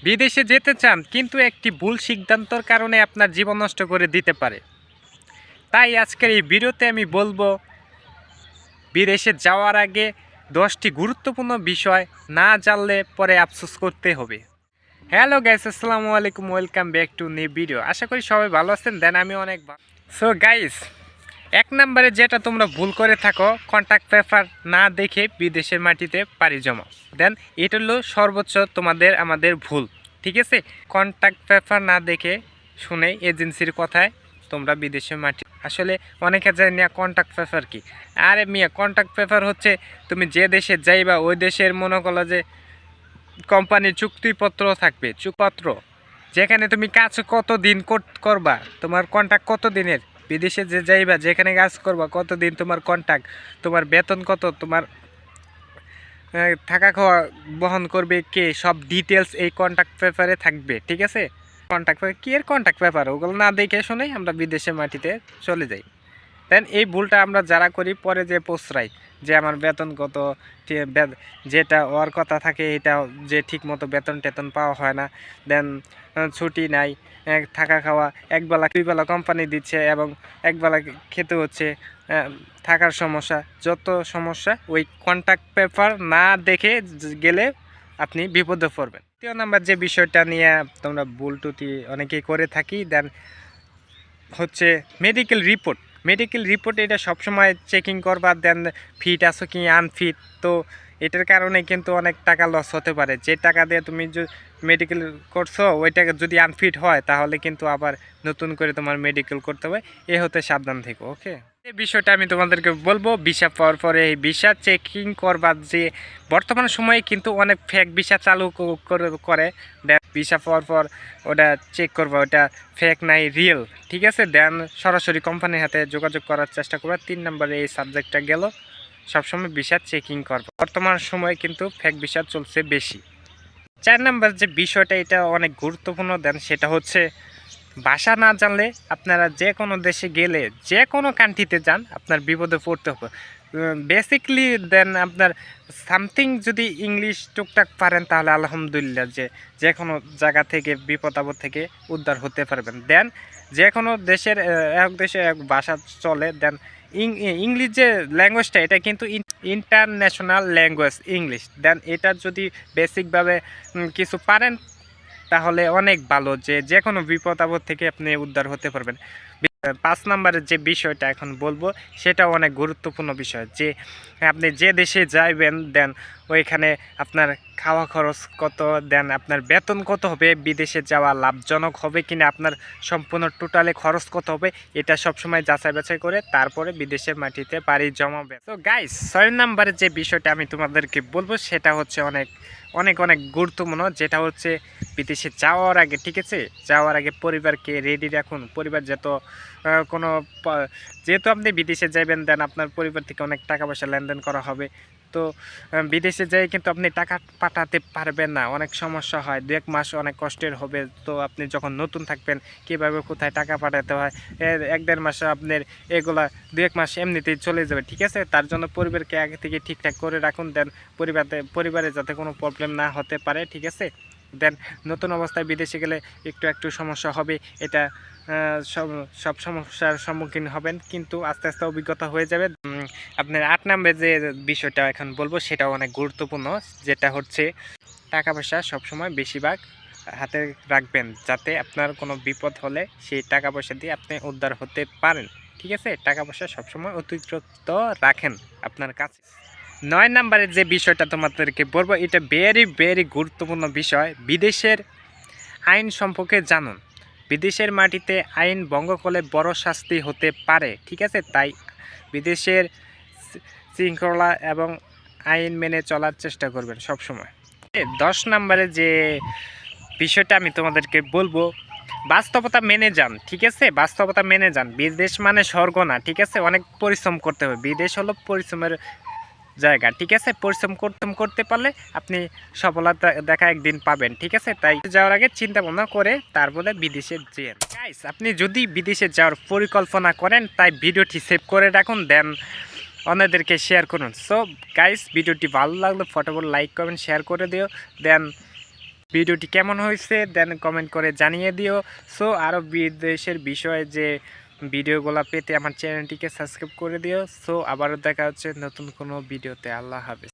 বিদেশে যেতে চান কিন্তু একটি ভুল সিদ্ধান্তর কারণে আপনার জীবন নষ্ট করে দিতে পারে। তাই আজকের এই ভিডিওতে আমি বলবো বিদেশে যাওয়ার আগে 10টি গুরুত্বপূর্ণ বিষয় না জানলে পরে আফসোস করতে হবে। হ্যালো গাইস, আসসালামু আলাইকুম, welcome back to new video. আশা করি সবাই ভালো আছেন। দেন আমি অনেক ভালো। সো গাইস, 1 নম্বরে যেটা তোমরা ভুল করে থাকো, কন্ট্যাক্ট পেপার না দেখে বিদেশের মাটিতে পাড়ি জমা। দেন এটা হলো সর্বোচ্চ আমাদের ভুল। ঠিক আছে, কন্ট্যাক্ট পেপার না দেখে শুনে এজেন্সির কথায় তোমরা বিদেশের মাটি, আসলে অনেকে জানি না কন্ট্যাক্ট পেপার কি। আরে মিয়া, কন্ট্যাক্ট পেপার হচ্ছে তুমি যে দেশে যাইবা ওই দেশের মনে করো যে কোম্পানির চুক্তিপত্র থাকবে, চুক্তিপত্র যেখানে তুমি কাজ কত দিন করবা, তোমার কন্ট্যাক্ট কত দিনের, বিদেশে যে যাইবা যেখানে কাজ করবা কত দিন, তোমার কন্ট্যাক্ট, তোমার বেতন কত, তোমার থাকা খাওয়া বহন করবে কে, সব ডিটেলস এই কন্ট্যাক্ট পেপারে থাকবে। ঠিক আছে, কন্ট্যাক্ট পেপার কি এর কন্ট্যাক্ট পেপার, ওগুলো না দেখে শুনেই আমরা বিদেশের মাটিতে চলে যাই। দেন এই ভুলটা আমরা যারা করি পরে যে পোসরাই যে আমার বেতন কত, যেটা ওর কথা থাকে এটা যে ঠিক মতো বেতন টেতন পাওয়া হয় না। দেন ছুটি নাই, থাকা খাওয়া একবেলা দুইবেলা কোম্পানি দিচ্ছে এবং একবেলা খেতে হচ্ছে, থাকার সমস্যা, যত সমস্যা ওই কন্ট্যাক্ট পেপার না দেখে গেলে আপনি বিপদে পড়বেন। 3 নম্বর যে বিষয়টা নিয়ে তোমরা ভুল টুটি অনেকেই করে থাকি, দেন হচ্ছে মেডিকেল রিপোর্ট। মেডিকেল রিপোর্ট এটা সবসময় চেকিং করবা, দেন ফিট আছো কি আনফিট। তো এটার কারণে কিন্তু অনেক টাকা লস হতে পারে। যে টাকা দিয়ে তুমি মেডিকেল করছো ওই টাকা যদি আনফিট হয় তাহলে কিন্তু আবার নতুন করে তোমার মেডিকেল করতে হবে। এ হতে সাবধান থেকো। ওকে, এই বিষয়টা আমি তোমাদেরকে বলবো। ভিসা পাওয়ার পরে এই ভিসা চেকিং করবা, যে বর্তমান সময়ে কিন্তু অনেক ফেক ভিসা চালু করে। ভিসা পাওয়ার পর ওটা চেক করবা ওটা ফেক নাই রিয়েল। ঠিক আছে, দেন সরাসরি কোম্পানির হাতে যোগাযোগ করার চেষ্টা করবা। 3 নম্বরে এই সাবজেক্টটা গেল, সবসময় ভিসা চেকিং করবা। বর্তমান সময়ে কিন্তু ফেক ভিসা চলছে বেশি। 4 নম্বর যে বিষয়টা এটা অনেক গুরুত্বপূর্ণ, দেন সেটা হচ্ছে ভাষা না জানলে আপনারা যে কোনো দেশে গেলে, যে কোনো কান্ট্রিতে যান, আপনার বিপদে পড়তে হবে বেসিকলি। দেন আপনার সামথিং যদি ইংলিশ টুকটাক পারেন তাহলে আলহামদুলিল্লাহ, যে কোনো জায়গা থেকে বিপদ আপদ থেকে উদ্ধার হতে পারবেন। দেন যে কোনো দেশের এক দেশে এক ভাষা চলে। দেন ইংলিশ যে ল্যাঙ্গুয়েজটা এটা কিন্তু ইন্টারন্যাশনাল ল্যাঙ্গুয়েজ ইংলিশ। দেন এটা যদি বেসিকভাবে কিছু পারেন তাহলে অনেক ভালো, যে কোনো বিপদ আপদ থেকে আপনি উদ্ধার হতে পারবেন। 5 নম্বরের যে বিষয়টা এখন বলবো সেটা অনেক গুরুত্বপূর্ণ বিষয়, যে আপনি যে দেশে যাইবেন দেন ওইখানে আপনার খাওয়া খরচ কত, দেন আপনার বেতন কত হবে, বিদেশে যাওয়া লাভজনক হবে কিনা, আপনার সম্পূর্ণ টোটালে খরচ কত হবে, এটা সবসময় যাচাই বাছাই করে তারপরে বিদেশের মাটিতে পাড়ি জমাবে। তো গাইস, 6 নম্বরের যে বিষয়টা আমি তোমাদেরকে বলবো সেটা হচ্ছে অনেক অনেক অনেক গুরুত্বপূর্ণ, যেটা হচ্ছে বিদেশে যাওয়ার আগে, ঠিক আছে, যাওয়ার আগে পরিবারকে রেডি রাখুন। পরিবার কোনো যেহেতু আপনি বিদেশে যাবেন, দেন আপনার পরিবার থেকে অনেক টাকা পয়সা লেনদেন করা হবে। তো বিদেশে যাই কিন্তু আপনি টাকা পাঠাতে পারবেন না, অনেক সমস্যা হয়, 2-1 মাস অনেক কষ্টের হবে। তো আপনি যখন নতুন থাকবেন কীভাবে কোথায় টাকা পাঠাতে হয়, 1-1.5 মাসে আপনার এগুলা 2-1 মাস এমনিতেই চলে যাবে। ঠিক আছে, তার জন্য পরিবারকে আগে থেকে ঠিকঠাক করে রাখুন। দেন পরিবারে যাতে কোনো প্রবলেম না হতে পারে। ঠিক আছে, দেন নতুন অবস্থায় বিদেশে গেলে একটু সমস্যা হবে, এটা সব সমস্যার সম্মুখীন হবেন, কিন্তু আস্তে আস্তে অভিজ্ঞতা হয়ে যাবে। আপনার 8 নম্বরে যে বিষয়টা এখন বলবো সেটাও অনেক গুরুত্বপূর্ণ, যেটা হচ্ছে টাকা পয়সা সবসময় বেশিরভাগ হাতে রাখবেন, যাতে আপনার কোনো বিপদ হলে সেই টাকা পয়সা দিয়ে আপনি উদ্ধার হতে পারেন। ঠিক আছে, টাকা পয়সা সবসময় অতিরিক্ত রাখেন আপনার কাছে। 9 নম্বরের যে বিষয়টা তোমাদেরকে বলবো এটা ভেরি ভেরি গুরুত্বপূর্ণ বিষয়, বিদেশের আইন সম্পর্কে জানুন। বিদেশের মাটিতে আইন ভঙ্গ করলে বড় শাস্তি হতে পারে। ঠিক আছে, তাই বিদেশের শৃঙ্খলা এবং আইন মেনে চলার চেষ্টা করবেন সবসময়। 10 নম্বরে যে বিষয়টা আমি তোমাদেরকে বলবো, বাস্তবতা মেনে যান। ঠিক আছে, বাস্তবতা মেনে যান। বিদেশ মানে স্বর্গ না। ঠিক আছে, অনেক পরিশ্রম করতে হবে, বিদেশ হলো পরিশ্রমের জায়গা। ঠিক আছে, পরিশ্রম করতে পারলে আপনি সফলতা দেখা একদিন পাবেন। ঠিক আছে, তাই যাওয়ার আগে চিন্তা ভাবনা করে তারপরে বিদেশে যেন। গাইস, আপনি যদি বিদেশে যাওয়ার পরিকল্পনা করেন তাই ভিডিওটি সেভ করে রাখুন, দেন অন্যদেরকে শেয়ার করুন। সো গাইস, ভিডিওটি ভালো লাগলে ফটাফট লাইক করবেন, শেয়ার করে দিও। দেন ভিডিওটি কেমন হয়েছে দেন কমেন্ট করে জানিয়ে দিও। সো আরও বিদেশের বিষয়ে যে ভিডিওগুলো পেতে আমার চ্যানেলটিকে সাবস্ক্রাইব করে দিও। সো আবারও দেখা হচ্ছে নতুন কোনো ভিডিওতে। আল্লাহ হাফেজ।